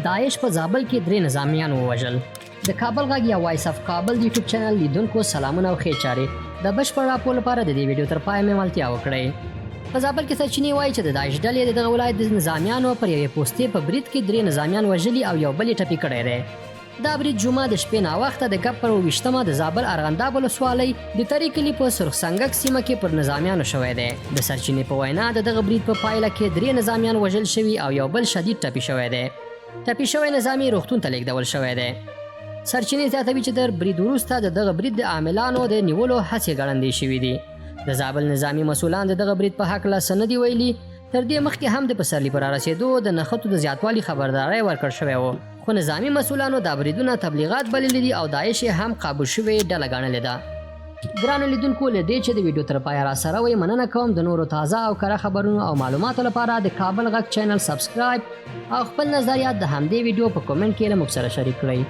داعش په زابل کې 3 نظامیان ووژل. د کابل غږ یا وایس اف کابل یوټیوب چینل لیدونکو سلامونه او ښې چارې. د بشپړ راپور لپاره د دې ویډیو تر پای ملتیا وکړئ. په زابل کې سرچینې وایي چې د داعش ډلې د دغه ولایت د نظامیانو پر یوې پوستې په برید کې 3 نظامیان وژلي او یو بل یې ټپي کړی دی. دا برید جمعه د شپې ناوخته د ګپ پر 28مه د زابل ارغنداب ولسوالۍ د تري کلي په سرخ سنگک سیمه کې پر نظامیانو شوی دی. د سرچینې په وینا د دغه برید په پایله کې 3 نظامیان وژل شوي او یو بل شدید ټپي شوی دی. ټپي شوی نظامي روغتون ته لیږدول شوی دی. سرچینې زیاتوي چې د برید وروسته د دغه برید د عاملانو د نیولو هڅې ګړندۍ شوي دي. د زابل نظامی مسؤلان د دغه برید په حق لا سند ویلي. تر دې مخکې هم د پسرلي پر رسیدو د نښتو د زیاتوالي خبرداري ورکړ شوی و، خو نظامی مسؤلانو دا بریدونه تبلیغات بللي دي او داعش هم قابو شوی ډله ګڼلې ده. ګرانو لیدونکو له دې چې د ویډیو تر پایه را سره وئ مننه کوم. د نورو تازه او کره خبرونو او معلوماتو لپاره د کابل غږ چینل سبسکرایب او خپل نظریات د همدې ویډیو په کومنټ کې له موږ سره شریک کړئ.